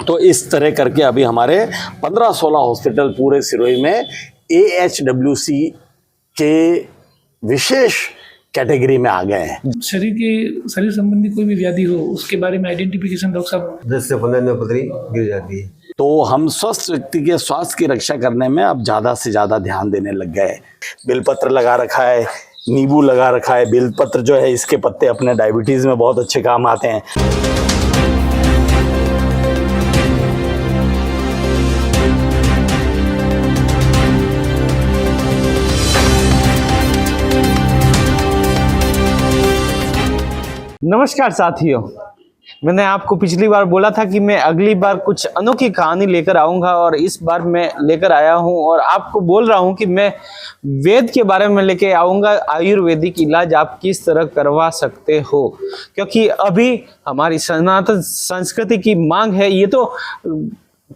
तो इस तरह करके अभी हमारे 15-16 हॉस्पिटल पूरे सिरोही में AHWC के विशेष कैटेगरी में आ गए हैं। शरीर संबंधी कोई भी व्याधि हो उसके बारे में आइडेंटिफिकेशन डॉक्टर साहब 10 से 15 दिन पथरी गिर जाती है। तो हम स्वस्थ व्यक्ति के स्वास्थ्य की रक्षा करने में अब ज़्यादा से ज़्यादा ध्यान देने लग गए। बेलपत्र लगा रखा है, नींबू लगा रखा है। बेलपत्र जो है इसके पत्ते अपने डायबिटीज़ में बहुत अच्छे काम आते हैं। नमस्कार साथियों, मैंने आपको पिछली बार बोला था कि मैं अगली बार कुछ अनोखी कहानी लेकर आऊंगा और इस बार मैं लेकर आया हूं और आपको बोल रहा हूं कि मैं वेद के बारे में लेके आऊंगा। आयुर्वेदिक इलाज आप किस तरह करवा सकते हो, क्योंकि अभी हमारी सनातन संस्कृति की मांग है। ये तो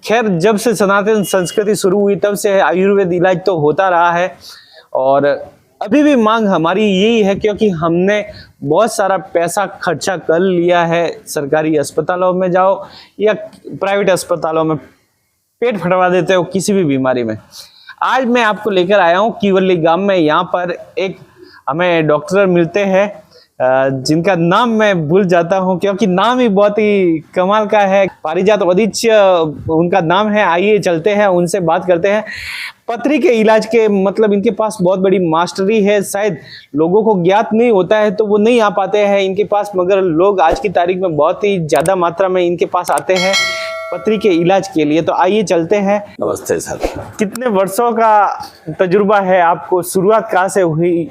खैर जब से सनातन संस्कृति शुरू हुई तब से आयुर्वेद इलाज तो होता रहा है और अभी भी मांग हमारी यही है, क्योंकि हमने बहुत सारा पैसा खर्चा कर लिया है। सरकारी अस्पतालों में जाओ या प्राइवेट अस्पतालों में पेट फटवा देते हो किसी भी बीमारी में। आज मैं आपको लेकर आया हूँ कीवर्ली गांव में। यहाँ पर एक हमें डॉक्टर मिलते हैं जिनका नाम मैं भूल जाता हूँ, क्योंकि नाम ही बहुत ही कमाल का है। पारिजात वदिच्य उनका नाम है। आइए चलते हैं, उनसे बात करते हैं। पथरी के इलाज के मतलब इनके पास बहुत बड़ी मास्टरी है। शायद लोगों को ज्ञात नहीं होता है तो वो नहीं आ पाते हैं इनके पास, मगर लोग आज की तारीख में बहुत ही ज़्यादा मात्रा में इनके पास आते हैं पथरी के इलाज के लिए। तो आइए चलते हैं। नमस्ते सर। कितने वर्षों का तजुर्बा है आपको? शुरुआत कहाँ से हुई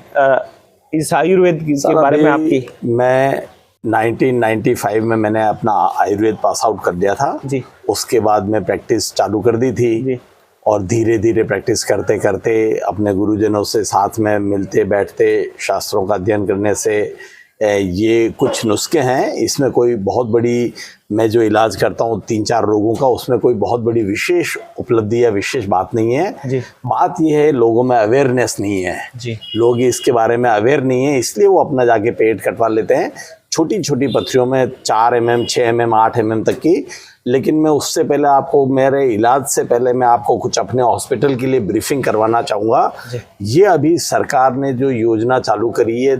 इस आयुर्वेद के बारे में आपकी? मैं 1995 में मैंने अपना आयुर्वेद पास आउट कर दिया था जी। उसके बाद मैं प्रैक्टिस चालू कर दी थी जी। और धीरे धीरे प्रैक्टिस करते करते अपने गुरुजनों से साथ में मिलते बैठते शास्त्रों का अध्ययन करने से ये कुछ नुस्खे हैं। इसमें कोई बहुत बड़ी, मैं जो इलाज करता हूँ 3-4 रोगों का, उसमें कोई बहुत बड़ी विशेष उपलब्धि या विशेष बात नहीं है जी। बात ये है लोगों में अवेयरनेस नहीं है जी। लोग इसके बारे में अवेयर नहीं है, इसलिए वो अपना जाके पेट कटवा लेते हैं छोटी छोटी पथरियों में 4 mm, 6 mm, 8 mm तक की। लेकिन मैं उससे पहले आपको, मेरे इलाज से पहले मैं आपको कुछ अपने हॉस्पिटल के लिए ब्रीफिंग करवाना चाहूँगा। ये अभी सरकार ने जो योजना चालू करी है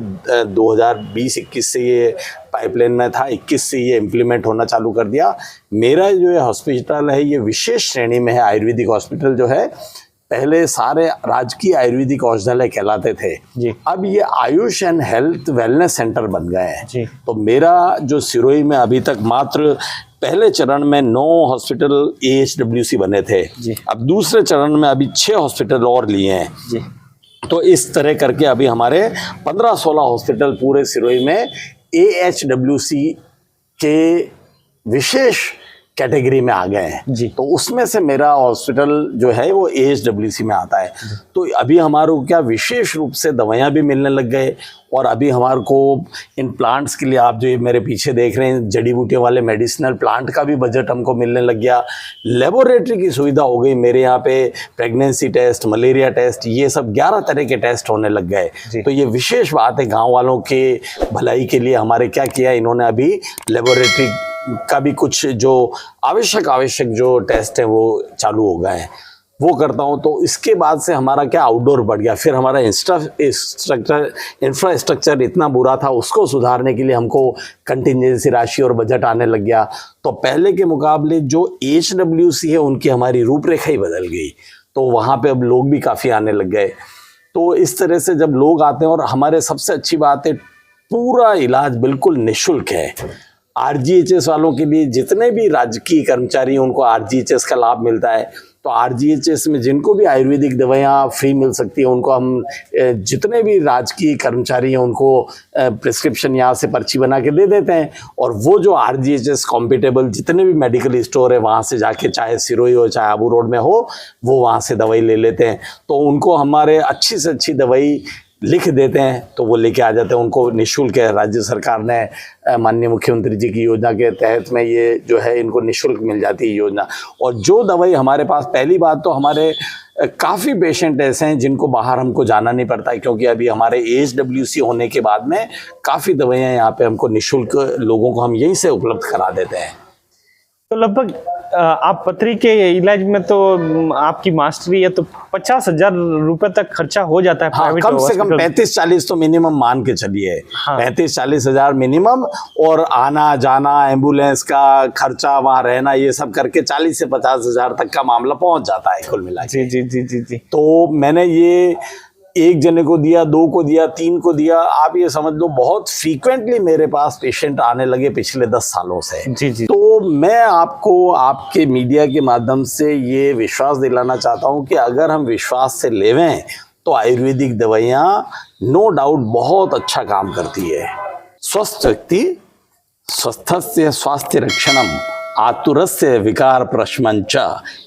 2020-21 से ये पाइपलाइन में था, 21 से ये इम्प्लीमेंट होना चालू कर दिया। मेरा जो ये हॉस्पिटल है ये विशेष श्रेणी में है। आयुर्वेदिक हॉस्पिटल जो है, पहले सारे राजकीय आयुर्वेदिक औषधालय कहलाते थे जी। अब ये Ayush and health wellness centre बन गए हैं जी। तो मेरा जो सिरोही में अभी तक मात्र पहले चरण में 9 हॉस्पिटल AHWC बने थे जी। अब दूसरे चरण में अभी 6 हॉस्पिटल और लिए हैं जी। तो इस तरह करके अभी हमारे 15-16 हॉस्पिटल पूरे सिरोही में AHWC के विशेष कैटेगरी में आ गए हैं जी। तो उसमें से मेरा हॉस्पिटल जो है वो AHWC में आता है। तो अभी हमारे को क्या विशेष रूप से दवाइयाँ भी मिलने लग गए और अभी हमारे को इन प्लांट्स के लिए, आप जो ये मेरे पीछे देख रहे हैं जड़ी बूटियों वाले मेडिसिनल प्लांट का भी बजट हमको मिलने लग गया। लेबोरेटरी की सुविधा हो गई मेरे यहाँ पे, प्रेगनेंसी टेस्ट, मलेरिया टेस्ट, ये सब 11 तरह के टेस्ट होने लग गए। तो ये विशेष बात है गाँव वालों के भलाई के लिए। हमारे क्या किया इन्होंने, अभी लेबोरेटरी का भी कुछ जो आवश्यक जो टेस्ट है वो चालू हो गए हैं, वो करता हूँ। तो इसके बाद से हमारा क्या आउटडोर बढ़ गया। फिर हमारा इंफ्रास्ट्रक्चर इतना बुरा था, उसको सुधारने के लिए हमको कंटिजेंसी राशि और बजट आने लग गया। तो पहले के मुकाबले जो AHWC है उनकी हमारी रूपरेखा ही बदल गई, तो वहाँ पे अब लोग भी काफ़ी आने लग गए। तो इस तरह से जब लोग आते हैं, और हमारे सबसे अच्छी बात है पूरा इलाज बिल्कुल निःशुल्क है। RGHS वालों के लिए जितने भी राजकीय कर्मचारी हैं उनको RGHS का लाभ मिलता है। तो RGHS में जिनको भी आयुर्वेदिक दवाइयाँ फ्री मिल सकती है उनको हम, जितने भी राजकीय कर्मचारी हैं उनको प्रिस्क्रिप्शन यहाँ से पर्ची बना के दे देते हैं। और वो जो RGHS कॉम्पिटेबल जितने भी मेडिकल स्टोर है वहाँ से जाके, चाहे सिरोही हो चाहे आबू रोड में हो, वो वहाँ से दवाई ले लेते हैं। तो उनको हमारे अच्छी से अच्छी दवाई लिख देते हैं तो वो लेके आ जाते हैं। उनको निःशुल्क है। राज्य सरकार ने माननीय मुख्यमंत्री जी की योजना के तहत में ये जो है इनको निःशुल्क मिल जाती है योजना। और जो दवाई हमारे पास, पहली बात तो हमारे काफ़ी पेशेंट ऐसे हैं जिनको बाहर हमको जाना नहीं पड़ता है, क्योंकि अभी हमारे AHWC होने के बाद में काफ़ी दवाइयाँ यहाँ पे हमको निःशुल्क लोगों को हम यहीं से उपलब्ध करा देते हैं। तो लगभग आप पथरी के इलाज में तो आपकी मास्टरी है तो 50,000 रुपए तक खर्चा हो जाता है हाँ, प्राइवेट कम से कम हॉस्पिटल। 35-40 तो मिनिमम मान के चलिए। हाँ। 35-40 हजार मिनिमम, और आना जाना, एम्बुलेंस का खर्चा, वहां रहना, ये सब करके 40 से 50 हजार तक का मामला पहुंच जाता है कुल मिला के। जी जी जी जी जी। तो मैंने ये एक जने को दिया, 2 को दिया, 3 को दिया, आप ये समझ लो बहुत फ्रीक्वेंटली मेरे पास पेशेंट आने लगे पिछले 10 सालों से। जी जी। तो मैं आपको आपके मीडिया के माध्यम से ये विश्वास दिलाना चाहता हूँ कि अगर हम विश्वास से लेवें तो आयुर्वेदिक दवाइयाँ नो डाउट बहुत अच्छा काम करती है। स्वस्थ व्यक्ति स्वस्थस्य स्वास्थ्य रक्षणम आतुरस्य विकार प्रशमंच,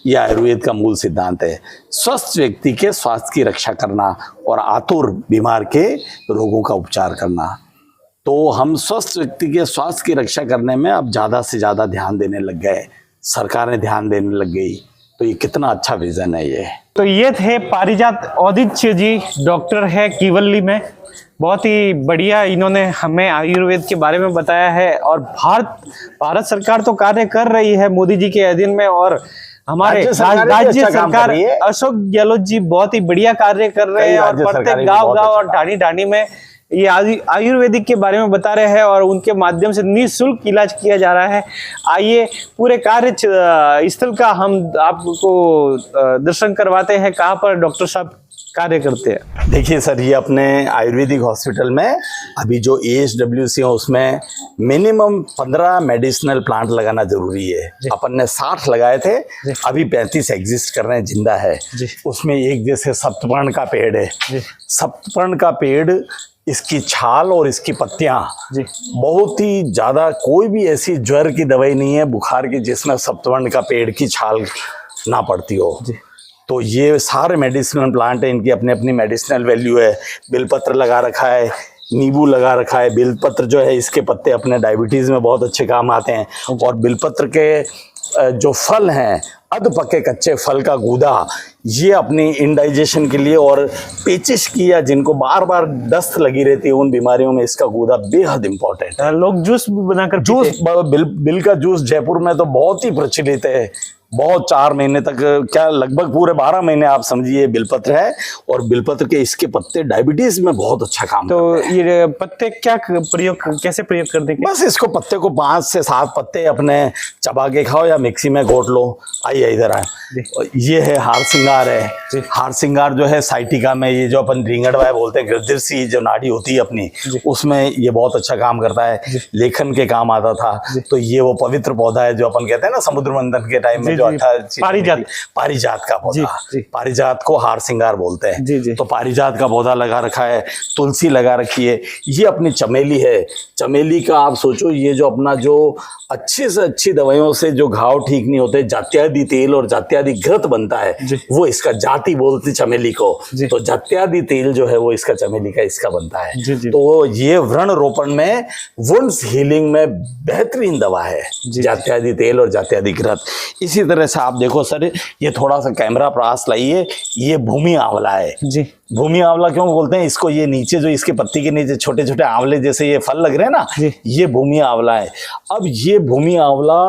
यह आयुर्वेद का मूल सिद्धांत है। स्वस्थ व्यक्ति के स्वास्थ्य की रक्षा करना और आतुर बीमार के रोगों का उपचार करना। तो हम स्वस्थ व्यक्ति के स्वास्थ्य की रक्षा करने में अब ज़्यादा से ज़्यादा ध्यान देने लग गए, सरकारें ध्यान देने लग गई। तो ये कितना अच्छा विजन है ये। तो ये थे पारिजात औदित्य जी, डॉक्टर है कीवल्ली में। बहुत ही बढ़िया इन्होंने हमें आयुर्वेद के बारे में बताया है। और भारत सरकार तो कार्य कर रही है मोदी जी के अधीन में, और हमारे राज्य सरकार अशोक गहलोत जी बहुत ही बढ़िया कार्य कर रहे हैं, और प्रत्येक गांव और ढाणी ढाणी में ये आयुर्वेदिक के बारे में बता रहे हैं और उनके माध्यम से निःशुल्क इलाज किया जा रहा है। आइए पूरे कार्य स्थल का हम आपको दर्शन करवाते हैं, कहाँ पर डॉक्टर साहब कार्य करते हैं। देखिए सर, ये अपने आयुर्वेदिक हॉस्पिटल में अभी जो AHWC है उसमें मिनिमम 15 मेडिसिनल प्लांट लगाना जरूरी है। अपन ने 60 लगाए थे, अभी 35 एग्जिस्ट कर रहे हैं, जिंदा है। उसमें एक जैसे सप्तपर्ण का पेड़ है। सप्तपर्ण का पेड़, इसकी छाल और इसकी पत्तियां बहुत ही ज़्यादा, कोई भी ऐसी ज्वर की दवाई नहीं है, बुखार की, जिसमें सप्तपर्ण का पेड़ की छाल ना पड़ती हो। तो ये सारे मेडिसिनल प्लांट हैं, इनकी अपनी अपनी मेडिसिनल वैल्यू है। बेलपत्र लगा रखा है, नींबू लगा रखा है। बेलपत्र जो है, इसके पत्ते अपने डायबिटीज़ में बहुत अच्छे काम आते हैं। और बेलपत्र के जो फल हैं, अध पके कच्चे फल का गूदा, ये अपनी इंडाइजेशन के लिए, और पेचिश की या जिनको बार बार दस्त लगी रहती है, उन बीमारियों में इसका गूदा बेहद इंपॉर्टेंट है। लोग जूस बनाकर जूस, बिल का जूस जयपुर में तो बहुत ही प्रचलित है। बहुत 4 महीने तक, क्या लगभग पूरे 12 महीने आप समझिए बिलपत्र है। और बिलपत्र के इसके पत्ते डायबिटीज में बहुत अच्छा काम तो करते हैं। ये पत्ते क्या कैसे प्रयोग करते हैं? बस इसको पत्ते को 5 से 7 पत्ते अपने चबा के खाओ या मिक्सी में घोट लो। आइए इधर आए। ये है हार सिंगार है। हार सिंगार जो है साइटिका में, ये जो अपन रिंगड़वाय बोलते हैं, गृदृषि जो नाड़ी होती है अपनी, उसमें ये बहुत अच्छा काम करता है। लेखन के काम आता था। तो ये वो पवित्र पौधा है जो अपन कहते हैं ना समुद्र मंथन के टाइम में, पारिजात का पौधा। पारिजात को हार सिंगार बोलते हैं। तो पारिजात का पौधा लगा रखा है, तुलसी लगा रखी है। ये अपनी चमेली है। चमेली का आप सोचो, ये जो अपना जो अच्छी से अच्छी दवाइयों से जो घाव ठीक नहीं होते, जात्यादि तेल और जात्यादि घृत बनता है, वो इसका जाति बोलते चमेली को। तो जात्यादि तेल जो है वो इसका चमेली का इसका बनता है। तो ये व्रण रोपण में, वुंड्स हीलिंग में बेहतरीन दवा है जात्यादि तेल और जात्यादि घृत। इसी तरह से आप देखो सर, ये थोड़ा सा कैमरा पास लाइए, ये भूमि आंवला है जी। भूमि आंवला क्यों बोलते हैं इसको? ये नीचे जो इसके पत्ती के नीचे छोटे छोटे आंवले जैसे ये फल लग रहे हैं ना, ये भूमि आंवला है। अब ये भूमि आंवला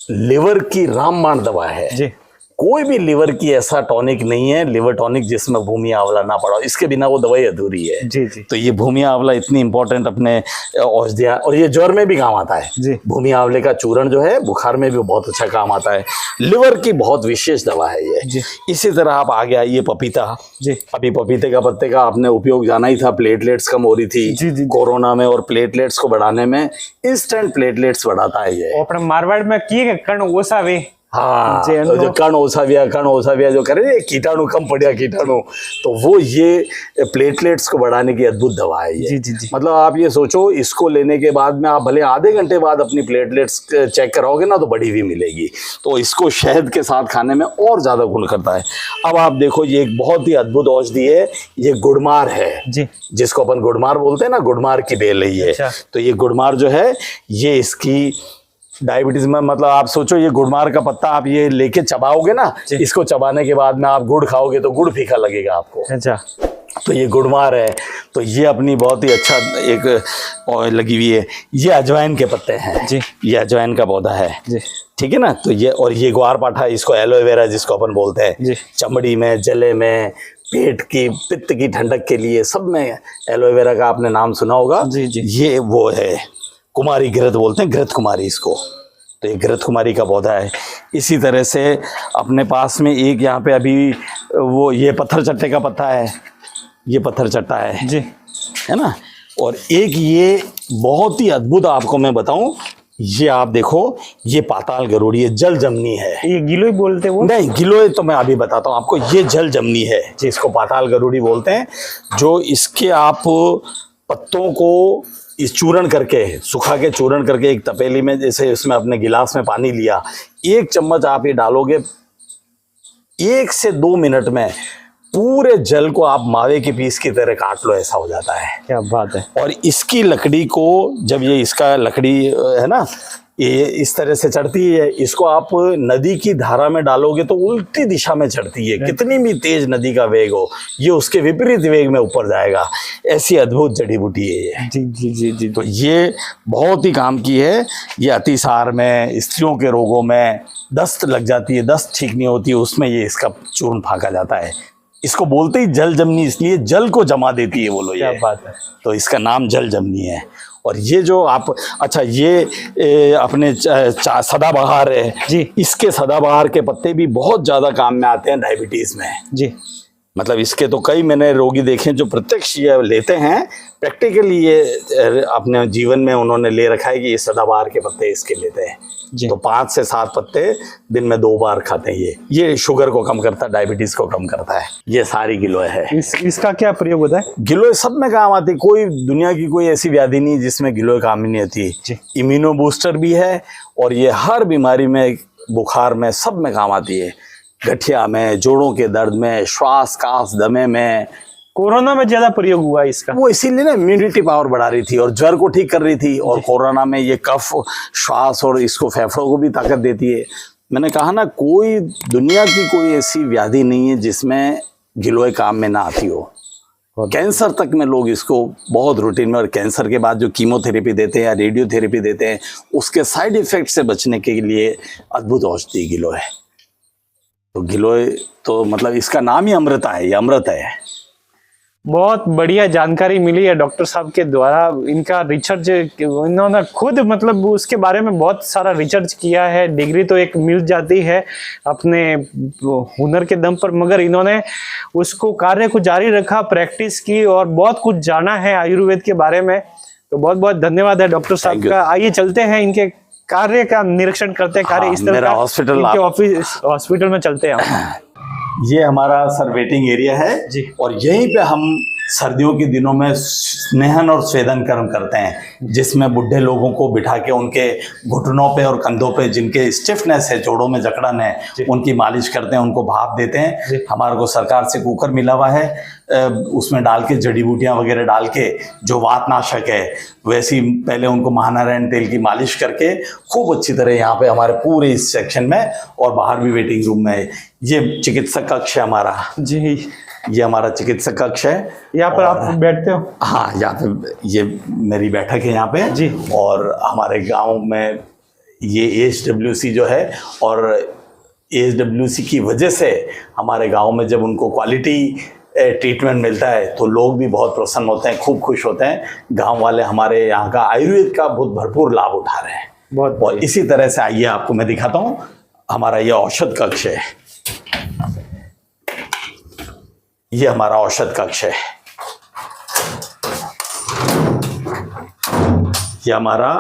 लिवर की रामबाण दवा है जी। कोई भी लिवर की ऐसा टॉनिक नहीं है, लिवर टॉनिक, जिसमें भूमि आंवला ना पड़ा, इसके बिना वो दवाई अधूरी है जी। तो ये भूमि आंवला इतनी इंपॉर्टेंट अपने औषधियाँ, और ये ज्वर में भी काम आता है जी। भूमि आंवले का चूर्ण जो है बुखार में भी बहुत अच्छा काम आता है। लिवर की बहुत विशेष दवा है ये जी। इसी तरह आप आगे आइए, पपीता जी। अभी पपीते का पत्ते का आपने उपयोग जाना ही था, प्लेटलेट्स कम हो रही थी कोरोना में, और प्लेटलेट्स को बढ़ाने में इंस्टेंट प्लेटलेट्स बढ़ाता है ये। अपने मारवाड़ में किए कण ओसावे, हाँ, तो जो कण ओसाविया जो करे, कीटाणु कम पड़िया कीटाणु, तो वो ये प्लेटलेट्स को बढ़ाने की अद्भुत दवा है ये। जी। मतलब आप ये सोचो, इसको लेने के बाद में आप भले आधे घंटे बाद अपनी प्लेटलेट्स चेक कराओगे ना, तो बढ़ी हुई मिलेगी। तो इसको शहद के साथ खाने में और ज्यादा गुण करता है। अब आप देखो, ये एक बहुत ही अद्भुत औषधि है, ये गुड़मार है जी, जिसको अपन गुड़मार बोलते हैं ना, गुड़मार की बेल है ये। तो ये गुड़मार जो है, ये इसकी डायबिटीज में, मतलब आप सोचो, ये गुड़मार का पत्ता आप ये लेके चबाओगे ना, इसको चबाने के बाद में आप गुड़ खाओगे तो गुड़ फीका लगेगा आपको। अच्छा, तो ये गुड़मार है। तो ये अपनी बहुत ही अच्छा एक लगी हुई है। ये अजवाइन के पत्ते हैं जी। ये अजवाइन का पौधा है जी। ठीक है ना। तो ये और ये ग्वारपाठा, इसको एलोवेरा जिसको अपन बोलते हैं, जी। चमड़ी में, जले में, पेट की पित्त की ठंडक के लिए सब में एलोवेरा का आपने नाम सुना होगा। जी, जी। ये वो है कुमारी घृत बोलते हैं, घृत कुमारी इसको। तो ये घृत कुमारी का पौधा है। इसी तरह से अपने पास में एक यहाँ पे अभी वो ये पत्थर चट्टे का पत्ता है, ये पत्थर चट्टा है जी। है ना। और एक ये बहुत ही अद्भुत आपको मैं बताऊं, ये आप देखो, ये पाताल गरुड़ी है, जल जमनी है। ये गिलोय बोलते वो? नहीं, गिलोय तो मैं अभी बताता हूँ आपको। ये जल जमनी है जिसको पाताल गरुड़ी बोलते हैं। जो इसके आप पत्तों को इस चूर्ण करके, सुखा के चूर्ण करके एक तपेली में, जैसे इसमें अपने गिलास में पानी लिया, 1 चम्मच आप ये डालोगे, 1 से 2 मिनट में पूरे जल को आप मावे के पीस की तरह काट लो, ऐसा हो जाता है। क्या बात है। और इसकी लकड़ी को जब ये इसका लकड़ी है ना, ये इस तरह से चढ़ती है, इसको आप नदी की धारा में डालोगे तो उल्टी दिशा में चढ़ती है। कितनी भी तेज नदी का वेग हो, ये उसके विपरीत वेग में ऊपर जाएगा। ऐसी अद्भुत जड़ी बूटी है ये। जी जी जी जी। तो ये बहुत ही काम की है। ये अतिसार में, स्त्रियों के रोगों में, दस्त लग जाती है, दस्त ठीक नहीं होती है, उसमें ये इसका चूर्ण फाँका जाता है। इसको बोलते ही जल जमनी, इसलिए जल को जमा देती है बोलो ये। क्या बात है। तो इसका नाम जल जमनी है। और ये जो आप, अच्छा ये अपने सदाबहार है जी। इसके सदाबहार के पत्ते भी बहुत ज़्यादा काम में आते हैं डायबिटीज़ में। जी। मतलब इसके तो कई मैंने रोगी देखे हैं जो प्रत्यक्ष ये लेते हैं, प्रैक्टिकली ये अपने जीवन में उन्होंने ले रखा है कि ये सदाबहार के पत्ते इसके लेते हैं। जी। तो 5 से 7 पत्ते दिन में 2 बार खाते हैं। ये शुगर को कम करता है, डायबिटीज को कम करता है। ये सारी गिलोय है। इसका क्या प्रयोग होता है? गिलोय सब में काम आती है। कोई दुनिया की कोई ऐसी व्याधि नहीं जिसमें गिलोय काम ही नहीं आती। जी। इम्यूनो बूस्टर भी है और ये हर बीमारी में, बुखार में, सब में काम आती है। गठिया में, जोड़ों के दर्द में, श्वास कास दमे में। कोरोना में ज्यादा प्रयोग हुआ इसका। वो इसीलिए ना इम्यूनिटी पावर बढ़ा रही थी और ज्वर को ठीक कर रही थी। और कोरोना में ये कफ, श्वास और इसको फेफड़ों को भी ताकत देती है। मैंने कहा ना, कोई दुनिया की कोई ऐसी व्याधि नहीं है जिसमें गिलोय काम में ना आती हो। कैंसर तक में लोग इसको बहुत रूटीन में, और कैंसर के बाद जो कीमोथेरेपी देते हैं या रेडियोथेरेपी देते हैं, उसके साइड इफेक्ट से बचने के लिए अद्भुत औषधि गिलोय है। तो गिलोय तो मतलब इसका नाम ही अमृता है, ये अमृत है। बहुत बढ़िया जानकारी मिली है डॉक्टर साहब के द्वारा। इनका रिसर्च इन्होंने खुद मतलब उसके बारे में बहुत सारा रिसर्च किया है। डिग्री तो एक मिल जाती है अपने हुनर के दम पर, मगर इन्होंने उसको कार्य को जारी रखा, प्रैक्टिस की और बहुत कुछ जाना है आयुर्वेद के बारे में। तो बहुत बहुत धन्यवाद है डॉक्टर साहब का। आइए चलते हैं, इनके कार्य का निरीक्षण करते हैं। कार्य इस तरह मेरा का हॉस्पिटल, इनके ऑफिस हॉस्पिटल में चलते हैं हम। ये हमारा सर वेटिंग एरिया है जी। और यहीं पे हम सर्दियों के दिनों में स्नेहन और स्वेदन कर्म करते हैं, जिसमें बुढ़े लोगों को बिठा के उनके घुटनों पे और कंधों पे जिनके स्टिफनेस है, जोड़ों में जकड़न है, उनकी मालिश करते हैं, उनको भाप देते हैं। हमारे को सरकार से कुकर मिला हुआ है, उसमें डाल के जड़ी बूटियां वगैरह डाल के, जो वातनाशक है, वैसी पहले उनको महानारायण तेल की मालिश करके खूब अच्छी तरह यहाँ पे हमारे पूरे इस सेक्शन में और बाहर भी वेटिंग रूम में। ये चिकित्सक कक्ष है हमारा जी, ये हमारा चिकित्सक कक्ष है। यहाँ पर आप बैठते हो? हाँ, यहाँ पे ये मेरी बैठक है यहाँ पे जी। और हमारे गांव में ये AHWC जो है, और AHWC की वजह से हमारे गांव में जब उनको क्वालिटी ट्रीटमेंट मिलता है तो लोग भी बहुत प्रसन्न होते हैं, खूब खुश होते हैं। गांव वाले हमारे यहाँ का आयुर्वेद का बहुत भरपूर लाभ उठा रहे हैं बहुत। और इसी तरह से आइए आपको मैं दिखाता हूँ, हमारा ये औषध कक्ष है। ये हमारा औषध कक्ष है। ये हमारा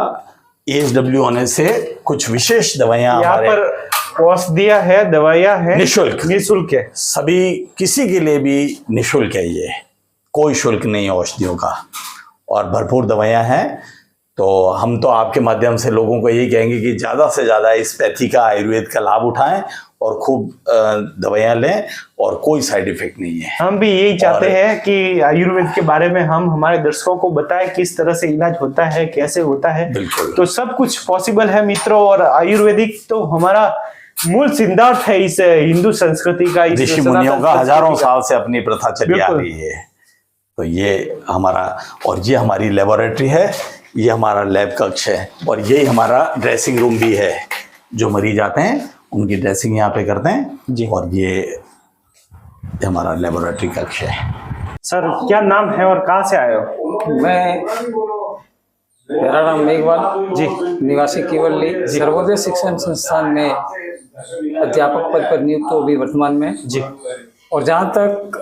AHW होने से कुछ विशेष दवाइयां यहाँ पर औषधियां है, दवाइयां है, निःशुल्क है। सभी, किसी के लिए भी निःशुल्क है। ये कोई शुल्क नहीं है औषधियों का, और भरपूर दवाइयां हैं। तो हम तो आपके माध्यम से लोगों को यही कहेंगे कि ज़्यादा से ज़्यादा इस पैथी का, आयुर्वेद का लाभ उठाएं और खूब दवाइयां लें, और कोई साइड इफेक्ट नहीं है। हम भी यही चाहते हैं कि आयुर्वेद के बारे में हम हमारे दर्शकों को बताएं किस तरह से इलाज होता है, कैसे होता है। बिल्कुल। तो सब कुछ पॉसिबल है मित्रों। और आयुर्वेदिक तो हमारा मूल सिद्धांत है इस हिंदू संस्कृति का, ऋषि मुनियों का हजारों साल से अपनी प्रथा चली आ रही है। तो ये हमारा, और ये हमारी लेबोरेटरी है, ये हमारा लैब कक्ष है, और यही हमारा ड्रेसिंग रूम भी है। जो मरीज आते हैं उनकी ड्रेसिंग यहाँ पे करते हैं जी। और ये हमारा लेबोरेटरी कक्ष है। सर क्या नाम है और कहाँ से आए हो? मेरा नाम मेघवाल जी, निवासी केवल्ली, सर्वोदय शिक्षण संस्थान में अध्यापक पद पर नियुक्त हूँ अभी वर्तमान में जी। और जहाँ तक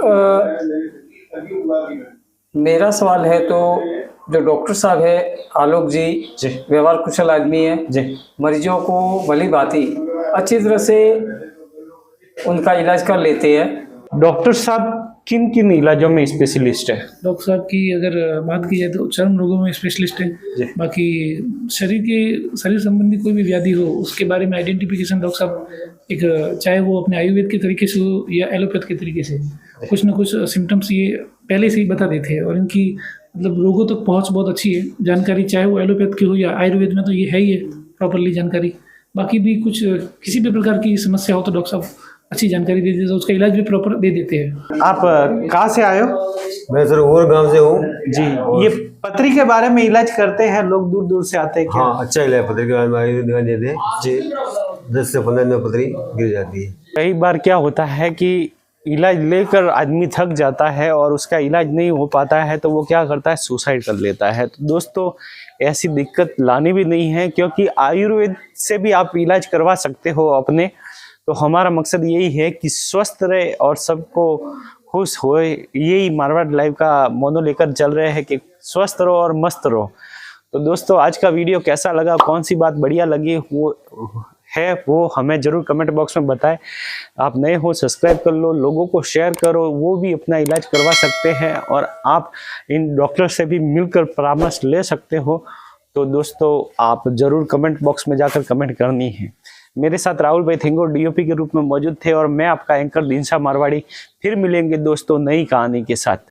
मेरा सवाल है तो जो डॉक्टर साहब है आलोक जी व्यवहार कुशल आदमी है जी। मरीजों को भली भांति अच्छी तरह से उनका इलाज कर लेते हैं। डॉक्टर साहब किन किन इलाजों में स्पेशलिस्ट है? डॉक्टर साहब की अगर बात की जाए तो चर्म रोगों में स्पेशलिस्ट है। बाकी शरीर संबंधी कोई भी व्याधि हो उसके बारे में आइडेंटिफिकेशन डॉक्टर साहब एक चाहे वो अपने आयुर्वेद के तरीके से हो या एलोपैथ के तरीके से कुछ ना कुछ सिम्टम्स ये पहले से ही बता देते हैं और इनकी मतलब रोगों तक पहुंच बहुत अच्छी है। जानकारी चाहे वो एलोपैथ की हो या आयुर्वेद में तो ये है ही है प्रॉपरली जानकारी। बाकी भी कुछ किसी भी प्रकार की समस्या हो तो डॉक्टर साहब अच्छी जानकारी दे देते हैं, उसका इलाज भी प्रॉपर दे देते हैं। आप कहाँ से आए हो? मैं सर और गांव से हूँ जी। ये पथरी के बारे में इलाज करते हैं लोग, दूर दूर से आते हैं क्या? हाँ, अच्छा इलाज पथरी के बारे में आयुर्वेद दवा देते हैं जी। 10 से 15 दिन में पथरी गिर जाती है। कई बार क्या होता है कि इलाज लेकर आदमी थक जाता है और उसका इलाज नहीं हो पाता है तो वो क्या करता है, सुसाइड कर लेता है। तो दोस्तों ऐसी दिक्कत लानी भी नहीं है, क्योंकि आयुर्वेद से भी आप इलाज करवा सकते हो अपने। तो हमारा मकसद यही है कि स्वस्थ रहे और सबको खुश होए। यही मारवाड़ लाइव का मोनो लेकर चल रहे हैं कि स्वस्थ रहो और मस्त रहो। तो दोस्तों आज का वीडियो कैसा लगा, कौन सी बात बढ़िया लगी वो हमें जरूर कमेंट बॉक्स में बताएं। आप नए हो सब्सक्राइब कर लो, लोगों को शेयर करो, वो भी अपना इलाज करवा सकते हैं और आप इन डॉक्टर से भी मिलकर परामर्श ले सकते हो। तो दोस्तों आप जरूर कमेंट बॉक्स में जाकर कमेंट करनी है। मेरे साथ राहुल भाई थिंगो डीओपी के रूप में मौजूद थे और मैं आपका एंकर दिनसा मारवाड़ी। फिर मिलेंगे दोस्तों नई कहानी के साथ।